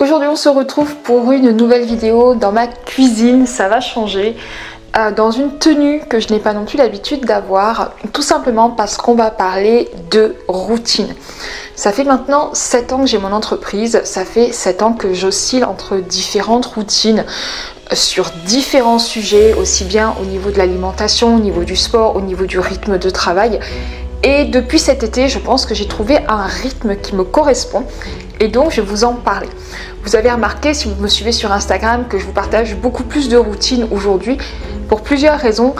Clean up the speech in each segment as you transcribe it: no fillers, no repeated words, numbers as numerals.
Aujourd'hui on se retrouve pour une nouvelle vidéo dans ma cuisine, ça va changer, dans une tenue que je n'ai pas non plus l'habitude d'avoir, tout simplement parce qu'on va parler de routine. Ça fait maintenant 7 ans que j'ai mon entreprise, ça fait 7 ans que j'oscille entre différentes routines sur différents sujets, aussi bien au niveau de l'alimentation, au niveau du sport, au niveau du rythme de travail. Et depuis cet été, je pense que j'ai trouvé un rythme qui me correspond et donc je vais vous en parler. Vous avez remarqué, si vous me suivez sur Instagram, que je vous partage beaucoup plus de routines aujourd'hui pour plusieurs raisons.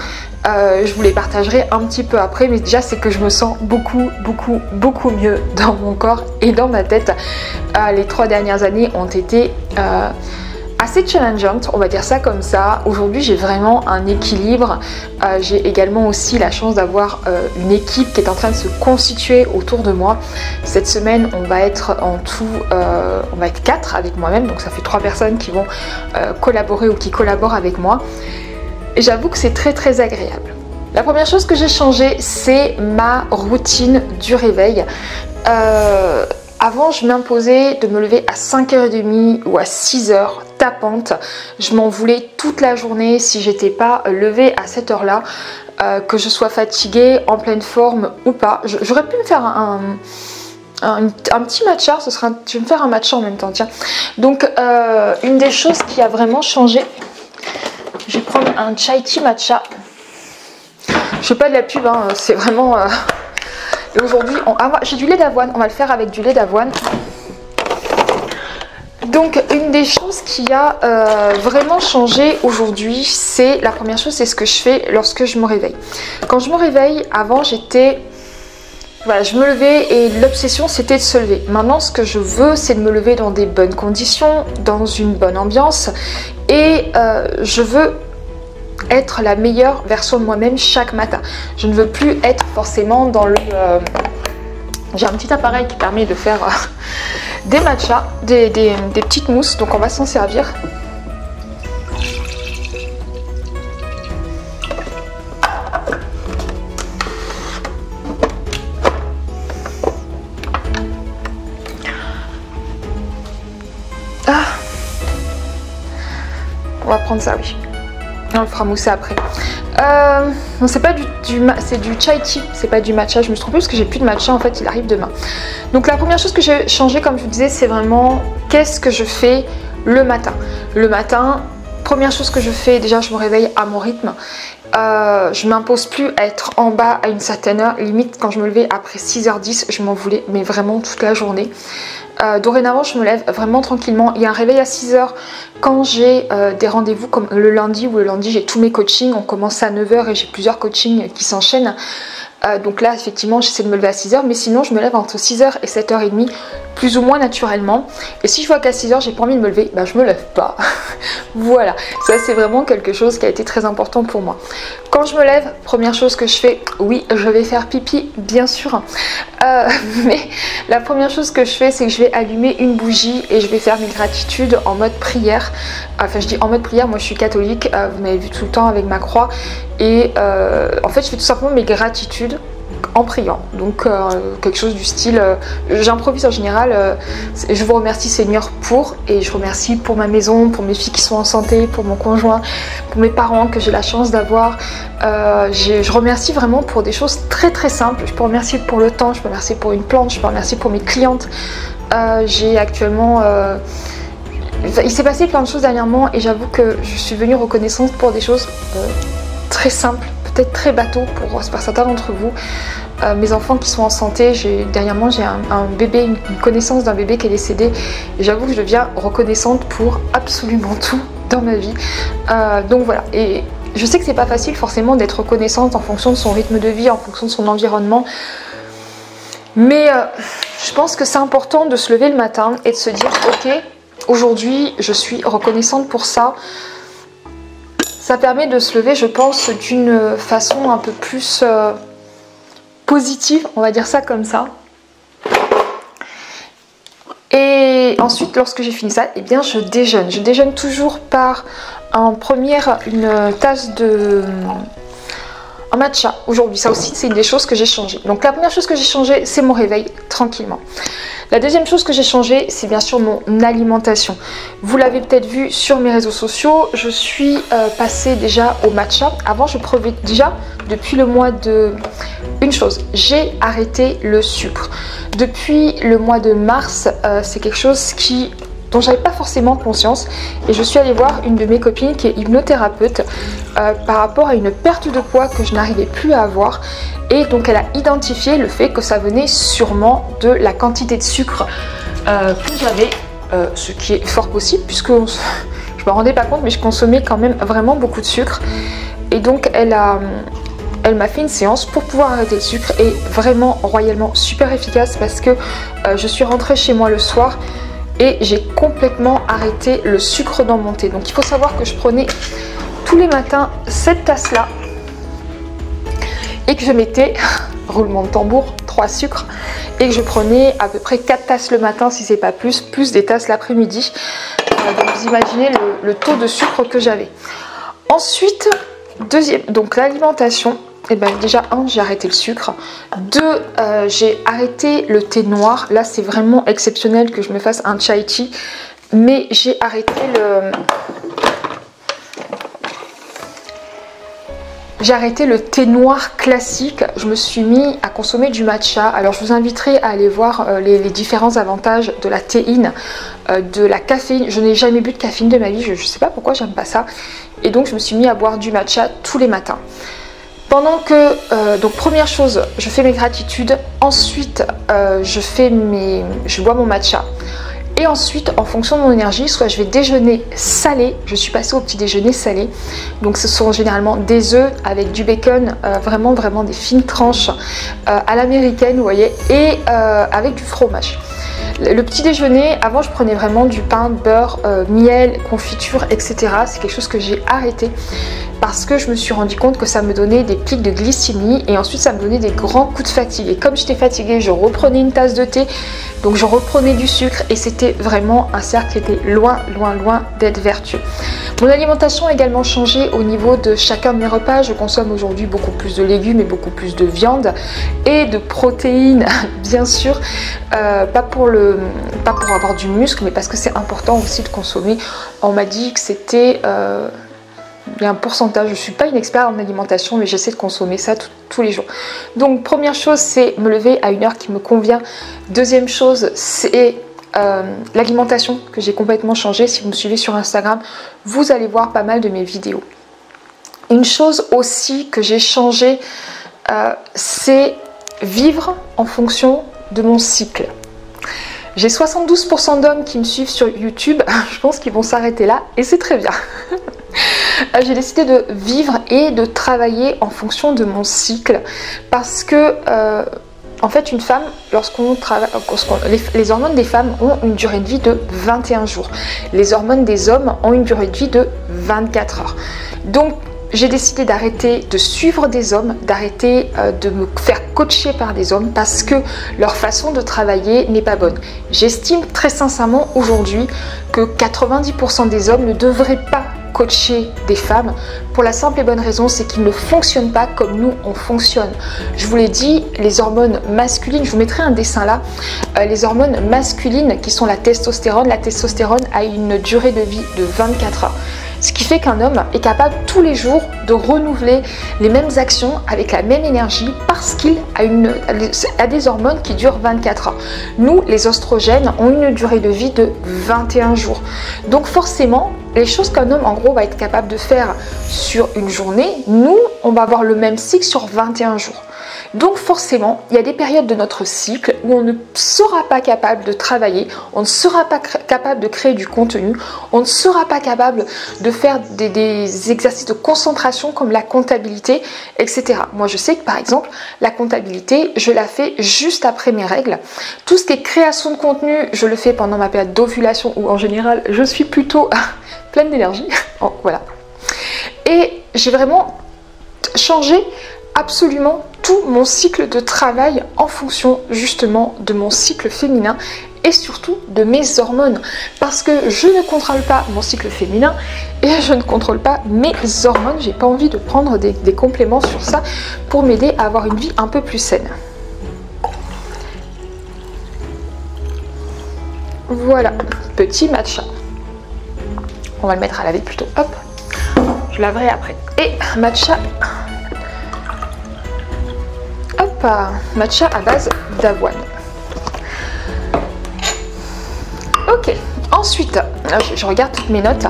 Je vous les partagerai un petit peu après, mais déjà c'est que je me sens beaucoup mieux dans mon corps et dans ma tête. Les 3 dernières années ont été assez challengeante, on va dire ça comme ça. Aujourd'hui j'ai vraiment un équilibre. J'ai également aussi la chance d'avoir une équipe qui est en train de se constituer autour de moi. Cette semaine on va être en tout, on va être 4 avec moi-même, donc ça fait 3 personnes qui vont collaborer ou qui collaborent avec moi. Et j'avoue que c'est très agréable. La première chose que j'ai changé, c'est ma routine du réveil. Avant, je m'imposais de me lever à 5h30 ou à 6h tapante. Je m'en voulais toute la journée si j'étais pas levée à cette heure-là, que je sois fatiguée, en pleine forme ou pas. J'aurais pu me faire un petit matcha, je vais me faire un matcha en même temps, tiens. Donc, une des choses qui a vraiment changé, je vais prendre un chai tea matcha. Je fais pas de la pub, hein, c'est vraiment... Et aujourd'hui, j'ai du lait d'avoine, on va le faire avec du lait d'avoine. Donc une des choses qui a vraiment changé aujourd'hui, c'est la première chose, c'est ce que je fais lorsque je me réveille. Quand je me réveille, avant j'étais... Voilà, je me levais et l'obsession c'était de se lever. Maintenant ce que je veux c'est de me lever dans des bonnes conditions, dans une bonne ambiance. Et je veux être la meilleure version de moi-même chaque matin. Je ne veux plus être forcément dans le... J'ai un petit appareil qui permet de faire des matchas, des petites mousses, donc on va s'en servir. Ah, on va prendre ça, oui. On le fera mousser après. Non, c'est pas c'est du chai tea, c'est pas du matcha. Je me suis trompée parce que j'ai plus de matcha, en fait il arrive demain. Donc la première chose que j'ai changé, comme je vous disais, c'est vraiment qu'est-ce que je fais le matin. Le matin, première chose que je fais, déjà je me réveille à mon rythme. Je m'impose plus à être en bas à une certaine heure. Limite quand je me levais après 6h10, je m'en voulais, mais vraiment toute la journée. Dorénavant je me lève vraiment tranquillement. Il y a un réveil à 6h quand j'ai des rendez-vous comme le lundi, où le lundi j'ai tous mes coachings, on commence à 9h et j'ai plusieurs coachings qui s'enchaînent. Donc là effectivement j'essaie de me lever à 6h, mais sinon je me lève entre 6h et 7h30 plus ou moins naturellement. Et si je vois qu'à 6h j'ai pas envie de me lever, bah je me lève pas. Voilà, ça c'est vraiment quelque chose qui a été très important pour moi. Quand je me lève, première chose que je fais, oui je vais faire pipi bien sûr, mais la première chose que je fais c'est que je vais allumer une bougie et je vais faire mes gratitudes en mode prière. Enfin je dis en mode prière, moi je suis catholique, vous m'avez vu tout le temps avec ma croix. Et en fait je fais tout simplement mes gratitudes en priant, donc quelque chose du style j'improvise en général, je vous remercie Seigneur pour, et je remercie pour ma maison, pour mes filles qui sont en santé, pour mon conjoint, pour mes parents que j'ai la chance d'avoir. Je remercie vraiment pour des choses très simples. Je peux remercier pour le temps, je peux remercier pour une plante, je peux remercier pour mes clientes. J'ai actuellement il s'est passé plein de choses dernièrement et j'avoue que je suis venue reconnaissante pour des choses très simples, peut-être très bateau pour certains d'entre vous. Mes enfants qui sont en santé, dernièrement j'ai un bébé, une connaissance d'un bébé qui est décédé, et j'avoue que je deviens reconnaissante pour absolument tout dans ma vie. Donc voilà, et je sais que c'est pas facile forcément d'être reconnaissante en fonction de son rythme de vie, en fonction de son environnement, mais je pense que c'est important de se lever le matin et de se dire ok, aujourd'hui je suis reconnaissante pour ça. Ça permet de se lever, je pense, d'une façon un peu plus positive, on va dire ça comme ça. Et ensuite, lorsque j'ai fini ça, eh bien je déjeune. Je déjeune toujours par une tasse de un matcha aujourd'hui. Ça aussi, c'est une des choses que j'ai changé. Donc la première chose que j'ai changé, c'est mon réveil tranquillement. La deuxième chose que j'ai changé, c'est bien sûr mon alimentation. Vous l'avez peut-être vu sur mes réseaux sociaux, je suis passée déjà au matcha. Avant, je prenais déjà depuis le mois de... Une chose, j'ai arrêté le sucre. Depuis le mois de mars, c'est quelque chose dont j'avais pas forcément conscience, et je suis allée voir une de mes copines qui est hypnothérapeute par rapport à une perte de poids que je n'arrivais plus à avoir, et donc elle a identifié le fait que ça venait sûrement de la quantité de sucre que j'avais, ce qui est fort possible puisque je me rendais pas compte, mais je consommais quand même vraiment beaucoup de sucre, et donc elle m'a fait une séance pour pouvoir arrêter le sucre, et vraiment royalement super efficace parce que je suis rentrée chez moi le soir et j'ai complètement arrêté le sucre dans mon thé. Donc il faut savoir que je prenais tous les matins cette tasse là et que je mettais, roulement de tambour, 3 sucres, et que je prenais à peu près 4 tasses le matin si c'est pas plus, plus des tasses l'après-midi. Donc vous imaginez le taux de sucre que j'avais. Ensuite, donc l'alimentation. Et bien déjà, j'ai arrêté le sucre. 2, j'ai arrêté le thé noir. Là, c'est vraiment exceptionnel que je me fasse un chai tea. Mais j'ai arrêté le thé noir classique. Je me suis mis à consommer du matcha. Alors, je vous inviterai à aller voir les différents avantages de la théine, de la caféine. Je n'ai jamais bu de caféine de ma vie. Je ne sais pas pourquoi j'aime pas ça. Et donc, je me suis mis à boire du matcha tous les matins. Pendant que, donc première chose, je fais mes gratitudes, ensuite je bois mon matcha, et ensuite en fonction de mon énergie, soit je vais déjeuner salé, je suis passée au petit déjeuner salé, donc ce sont généralement des œufs avec du bacon, vraiment des fines tranches à l'américaine, vous voyez, et avec du fromage. Le petit déjeuner, avant je prenais vraiment du pain, beurre, miel, confiture, etc. C'est quelque chose que j'ai arrêté parce que je me suis rendu compte que ça me donnait des pics de glycémie, et ensuite ça me donnait des grands coups de fatigue. Et comme j'étais fatiguée, je reprenais une tasse de thé, donc je reprenais du sucre, et c'était vraiment un cercle qui était loin d'être vertueux. Mon alimentation a également changé au niveau de chacun de mes repas. Je consomme aujourd'hui beaucoup plus de légumes et beaucoup plus de viande et de protéines, bien sûr, pas pour avoir du muscle, mais parce que c'est important aussi de consommer. On m'a dit que c'était un pourcentage. Je ne suis pas une experte en alimentation, mais j'essaie de consommer ça tous les jours. Donc première chose, c'est me lever à une heure qui me convient. Deuxième chose, c'est l'alimentation que j'ai complètement changé. Si vous me suivez sur Instagram, vous allez voir pas mal de mes vidéos. Une chose aussi que j'ai changé, c'est vivre en fonction de mon cycle. J'ai 72% d'hommes qui me suivent sur YouTube. Je pense qu'ils vont s'arrêter là, et c'est très bien. J'ai décidé de vivre et de travailler en fonction de mon cycle, parce que en fait, une femme, les hormones des femmes ont une durée de vie de 21 jours. Les hormones des hommes ont une durée de vie de 24 heures. Donc, j'ai décidé d'arrêter de suivre des hommes, d'arrêter de me faire coacher par des hommes, parce que leur façon de travailler n'est pas bonne. J'estime très sincèrement aujourd'hui que 90% des hommes ne devraient pas coacher des femmes, pour la simple et bonne raison, c'est qu'ils ne fonctionnent pas comme nous on fonctionne. Je vous l'ai dit, les hormones masculines, je vous mettrai un dessin là, les hormones masculines qui sont la testostérone a une durée de vie de 24 heures. Ce qui fait qu'un homme est capable tous les jours de renouveler les mêmes actions avec la même énergie, parce qu'il a des hormones qui durent 24 heures. Nous, les oestrogènes, ont une durée de vie de 21 jours. Donc forcément, les choses qu'un homme en gros va être capable de faire sur une journée, nous, on va avoir le même cycle sur 21 jours. Donc forcément, il y a des périodes de notre cycle où on ne sera pas capable de travailler, on ne sera pas capable de créer du contenu, on ne sera pas capable de faire des exercices de concentration comme la comptabilité, etc. Moi, je sais que par exemple, la comptabilité, je la fais juste après mes règles. Tout ce qui est création de contenu, je le fais pendant ma période d'ovulation, où en général, je suis plutôt pleine d'énergie. Voilà. Et j'ai vraiment changé absolument tout mon cycle de travail en fonction justement de mon cycle féminin, et surtout de mes hormones, parce que je ne contrôle pas mon cycle féminin et je ne contrôle pas mes hormones. J'ai pas envie de prendre des compléments sur ça pour m'aider à avoir une vie un peu plus saine. Voilà, petit matcha. On va le mettre à laver plutôt, hop. Je laverai après. Et matcha, hop, matcha à base d'avoine. Ok, ensuite, je regarde toutes mes notes.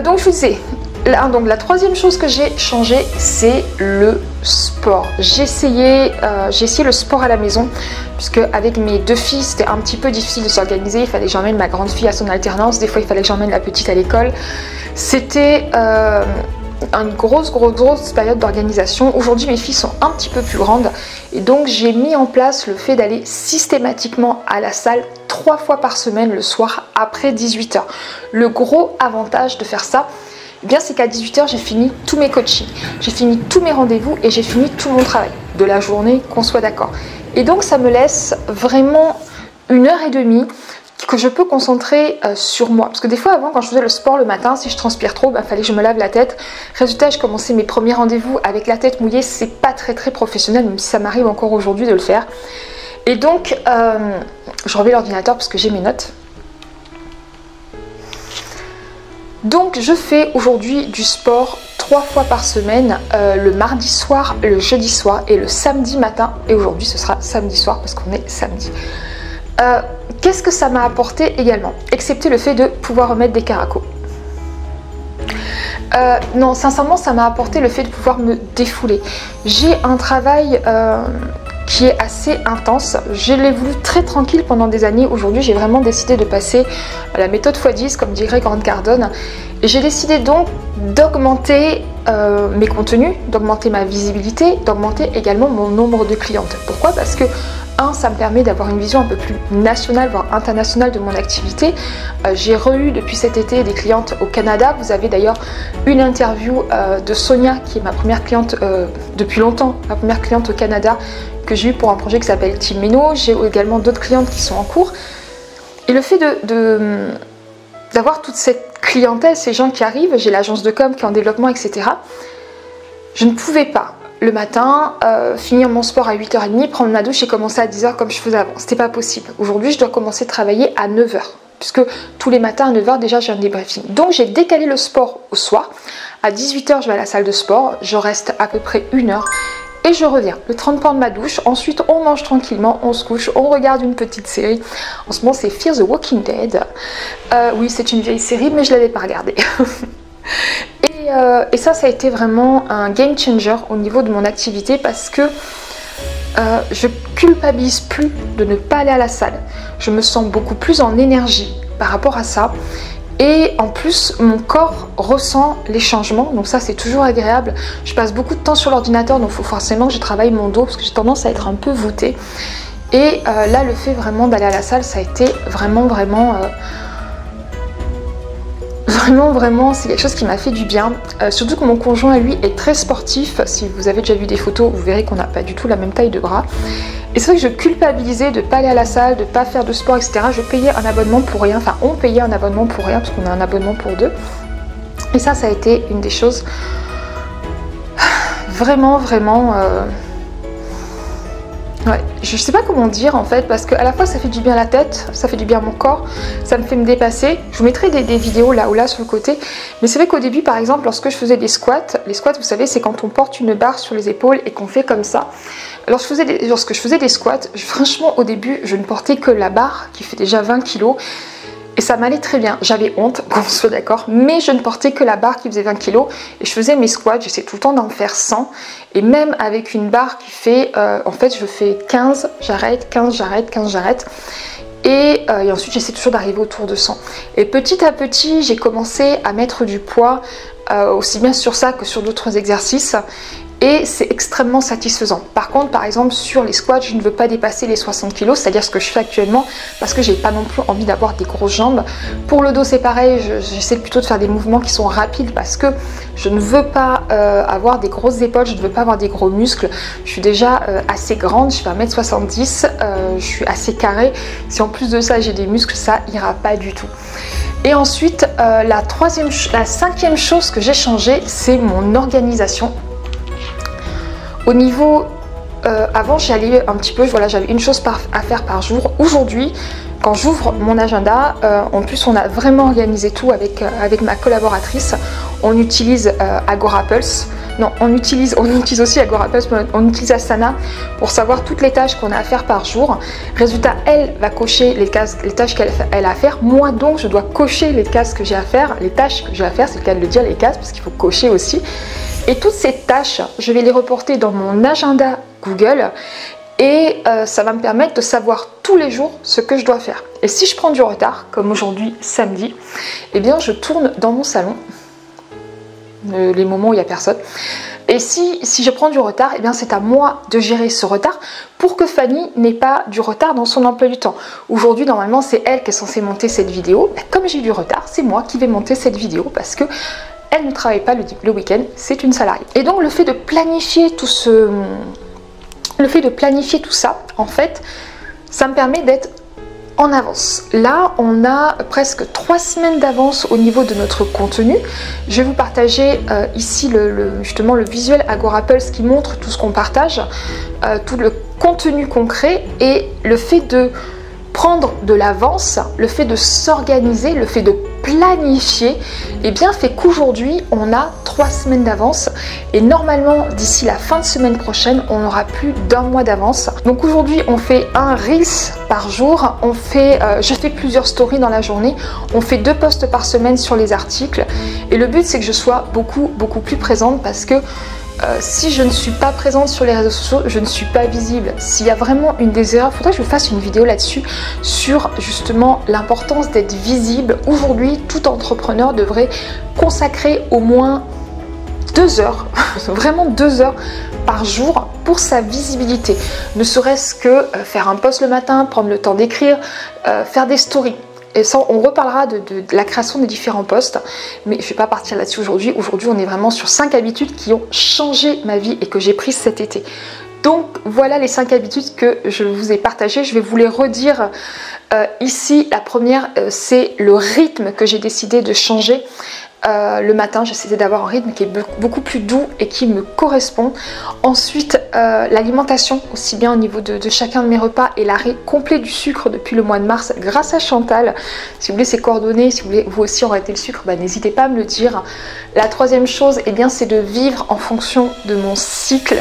Donc je vous disais, donc la troisième chose que j'ai changé, c'est le sport. J'ai essayé le sport à la maison, puisque avec mes deux filles, c'était un petit peu difficile de s'organiser. Il fallait que j'emmène ma grande fille à son alternance, des fois il fallait que j'emmène la petite à l'école. C'était une grosse période d'organisation. Aujourd'hui mes filles sont un petit peu plus grandes et donc j'ai mis en place le fait d'aller systématiquement à la salle 3 fois par semaine le soir après 18 h. Le gros avantage de faire ça, eh bien c'est qu'à 18 h j'ai fini tous mes coachings, j'ai fini tous mes rendez-vous et j'ai fini tout mon travail de la journée, qu'on soit d'accord. Et donc ça me laisse vraiment 1h30 que je peux concentrer sur moi. Parce que des fois avant, quand je faisais le sport le matin, si je transpire trop, il fallait que je me lave la tête. Résultat, je commençais mes premiers rendez-vous avec la tête mouillée. C'est pas très professionnel, même si ça m'arrive encore aujourd'hui de le faire. Et donc, je remets l'ordinateur parce que j'ai mes notes. Donc, je fais aujourd'hui du sport 3 fois par semaine, le mardi soir, le jeudi soir et le samedi matin. Et aujourd'hui, ce sera samedi soir parce qu'on est samedi. Qu'est-ce que ça m'a apporté également, excepté le fait de pouvoir remettre des caracos. Non, sincèrement, ça m'a apporté le fait de pouvoir me défouler. J'ai un travail qui est assez intense. Je l'ai voulu très tranquille pendant des années. Aujourd'hui, j'ai vraiment décidé de passer à la méthode x10, comme dirait Grant Cardone. Et j'ai décidé donc d'augmenter mes contenus, d'augmenter ma visibilité, d'augmenter également mon nombre de clientes. Pourquoi? Parce que ça me permet d'avoir une vision un peu plus nationale, voire internationale de mon activité. J'ai eu depuis cet été des clientes au Canada. Vous avez d'ailleurs une interview de Sonia, qui est ma première cliente depuis longtemps, ma première cliente au Canada, que j'ai eu pour un projet qui s'appelle Team Meno. J'ai également d'autres clientes qui sont en cours. Et le fait d'avoir toute cette clientèle, ces gens qui arrivent, j'ai l'agence de com qui est en développement, etc. Je ne pouvais pas le matin, finir mon sport à 8h30, prendre ma douche et commencer à 10h comme je faisais avant. C'était pas possible. Aujourd'hui, je dois commencer à travailler à 9h. Puisque tous les matins à 9h, déjà, j'ai un débriefing. Donc, j'ai décalé le sport au soir. À 18h, je vais à la salle de sport. Je reste à peu près 1 heure. Et je reviens, le 30 points de ma douche. Ensuite, on mange tranquillement, on se couche, on regarde une petite série. En ce moment, c'est Fear the Walking Dead. Oui, c'est une vieille série, mais je ne l'avais pas regardée. Et ça a été vraiment un game changer au niveau de mon activité parce que je culpabilise plus de ne pas aller à la salle. Je me sens beaucoup plus en énergie par rapport à ça. Et en plus, mon corps ressent les changements, donc ça c'est toujours agréable. Je passe beaucoup de temps sur l'ordinateur, donc il faut forcément que je travaille mon dos parce que j'ai tendance à être un peu voûtée. Et là, le fait vraiment d'aller à la salle, ça a été vraiment, c'est quelque chose qui m'a fait du bien. Surtout que mon conjoint, lui, est très sportif. Si vous avez déjà vu des photos, vous verrez qu'on n'a pas du tout la même taille de bras. Et c'est vrai que je culpabilisais de ne pas aller à la salle, de ne pas faire de sport, etc. Je payais un abonnement pour rien. Enfin, on payait un abonnement pour rien parce qu'on a un abonnement pour 2. Et ça a été une des choses vraiment... Ouais, je sais pas comment dire en fait, parce qu'à la fois ça fait du bien à la tête, ça fait du bien à mon corps, ça me fait me dépasser. Je vous mettrai des vidéos là ou là sur le côté, mais c'est vrai qu'au début par exemple, lorsque je faisais des squats, les squats vous savez c'est quand on porte une barre sur les épaules et qu'on fait comme ça. Lorsque je faisais des squats, franchement au début je ne portais que la barre qui fait déjà 20 kg. Et ça m'allait très bien, j'avais honte, qu'on soit d'accord, mais je ne portais que la barre qui faisait 20 kg et je faisais mes squats, j'essaie tout le temps d'en faire 100 et même avec une barre qui fait, en fait je fais 15, j'arrête, 15, j'arrête, 15, j'arrête et ensuite j'essaie toujours d'arriver autour de 100. Et petit à petit j'ai commencé à mettre du poids aussi bien sur ça que sur d'autres exercices. Et c'est extrêmement satisfaisant. Par contre, par exemple, sur les squats, je ne veux pas dépasser les 60 kg, c'est-à-dire ce que je fais actuellement, parce que j'ai pas non plus envie d'avoir des grosses jambes. Pour le dos, c'est pareil, j'essaie plutôt de faire des mouvements qui sont rapides, parce que je ne veux pas avoir des grosses épaules, je ne veux pas avoir des gros muscles. Je suis déjà assez grande, je fais 1m70, je suis assez carrée. Si en plus de ça, j'ai des muscles, ça ira pas du tout. Et ensuite, la 5e chose que j'ai changé, c'est mon organisation. Au niveau, avant j'y allais un petit peu, voilà, j'avais une chose à faire par jour. Aujourd'hui, quand j'ouvre mon agenda, en plus on a vraiment organisé tout avec ma collaboratrice. On utilise Agorapulse. Non, on utilise aussi Agorapulse, mais on utilise Asana pour savoir toutes les tâches qu'on a à faire par jour. Résultat, elle va cocher les tâches qu'elle a à faire. Moi donc, je dois cocher les tâches que j'ai à faire. Les tâches que j'ai à faire, c'est le cas de le dire, les cases, parce qu'il faut cocher aussi. Et toutes ces tâches, je vais les reporter dans mon agenda Google. Et ça va me permettre de savoir tous les jours ce que je dois faire. Et si je prends du retard, comme aujourd'hui samedi, eh bien je tourne dans mon salon, les moments où il n'y a personne. Et si je prends du retard, eh bien c'est à moi de gérer ce retard pour que Fanny n'ait pas du retard dans son emploi du temps. Aujourd'hui, normalement, c'est elle qui est censée monter cette vidéo. Comme j'ai du retard, c'est moi qui vais monter cette vidéo parce que elle ne travaille pas le week-end, c'est une salariée. Et donc le fait de planifier tout ça, en fait, ça me permet d'être en avance. Là, on a presque 3 semaines d'avance au niveau de notre contenu. Je vais vous partager ici justement le visuel Agorapulse qui montre tout ce qu'on partage, tout le contenu concret et le fait de prendre de l'avance, le fait de s'organiser, le fait de planifier, eh bien fait qu'aujourd'hui on a 3 semaines d'avance et normalement d'ici la fin de semaine prochaine on aura plus d'1 mois d'avance. Donc aujourd'hui on fait un Reels par jour, je fais plusieurs stories dans la journée, on fait 2 posts par semaine sur les articles et le but c'est que je sois beaucoup plus présente parce que si je ne suis pas présente sur les réseaux sociaux, je ne suis pas visible. S'il y a vraiment une des erreurs, il faudrait que je fasse une vidéo là-dessus sur justement l'importance d'être visible. Aujourd'hui, tout entrepreneur devrait consacrer au moins 2 heures, vraiment 2 heures par jour pour sa visibilité. Ne serait-ce que faire un post le matin, prendre le temps d'écrire, faire des stories. Et ça, on reparlera de la création des différents posts, mais je ne vais pas partir là-dessus aujourd'hui. Aujourd'hui, on est vraiment sur 5 habitudes qui ont changé ma vie et que j'ai prises cet été. Donc, voilà les 5 habitudes que je vous ai partagées. Je vais vous les redire ici. La première, c'est le rythme que j'ai décidé de changer. Le matin, j'essaie d'avoir un rythme qui est beaucoup plus doux et qui me correspond. Ensuite, l'alimentation, aussi bien au niveau de chacun de mes repas et l'arrêt complet du sucre depuis le mois de mars grâce à Chantal. Si vous voulez ses coordonnées, si vous voulez vous aussi arrêter le sucre, n'hésitez pas à me le dire. La troisième chose, eh bien, c'est de vivre en fonction de mon cycle,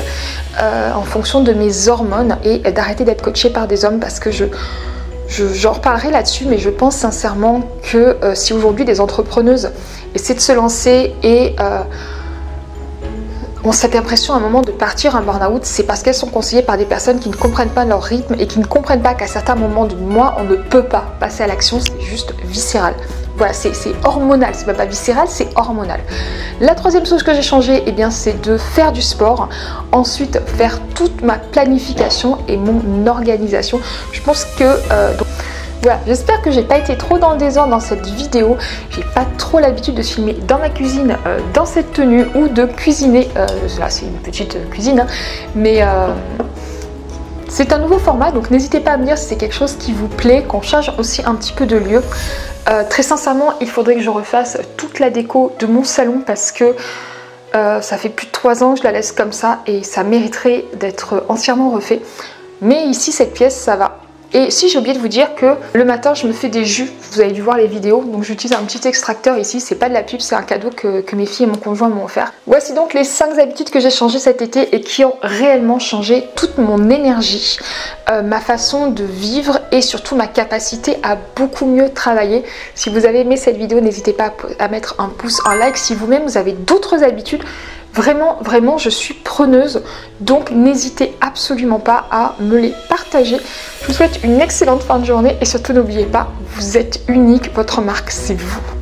en fonction de mes hormones et d'arrêter d'être coachée par des hommes parce que j'en reparlerai là-dessus, mais je pense sincèrement que si aujourd'hui des entrepreneuses essaient de se lancer et ont cette impression à un moment de partir en burn-out, c'est parce qu'elles sont conseillées par des personnes qui ne comprennent pas leur rythme et qui ne comprennent pas qu'à certains moments du mois, on ne peut pas passer à l'action, c'est juste viscéral. Voilà, c'est hormonal, c'est pas viscéral, c'est hormonal. La troisième chose que j'ai changé, eh bien, c'est de faire du sport. Ensuite, faire toute ma planification et mon organisation. Je pense que... voilà, j'espère que j'ai pas été trop dans le désordre dans cette vidéo. J'ai pas trop l'habitude de filmer dans ma cuisine, dans cette tenue ou de cuisiner. Là, c'est une petite cuisine, hein, mais... c'est un nouveau format, donc n'hésitez pas à me dire si c'est quelque chose qui vous plaît, qu'on change aussi un petit peu de lieu. Très sincèrement, il faudrait que je refasse toute la déco de mon salon parce que ça fait plus de 3 ans que je la laisse comme ça et ça mériterait d'être entièrement refait. Mais ici, cette pièce, ça va. Et si j'ai oublié de vous dire que le matin je me fais des jus, vous avez dû voir les vidéos, donc j'utilise un petit extracteur ici, c'est pas de la pub, c'est un cadeau que mes filles et mon conjoint m'ont offert. Voici donc les 5 habitudes que j'ai changées cet été et qui ont réellement changé toute mon énergie, ma façon de vivre et surtout ma capacité à beaucoup mieux travailler. Si vous avez aimé cette vidéo, n'hésitez pas à mettre un pouce, un like. Si vous-même vous avez d'autres habitudes, vraiment, je suis preneuse, donc n'hésitez absolument pas à me les partager. Je vous souhaite une excellente fin de journée et surtout n'oubliez pas, vous êtes unique, votre marque c'est vous.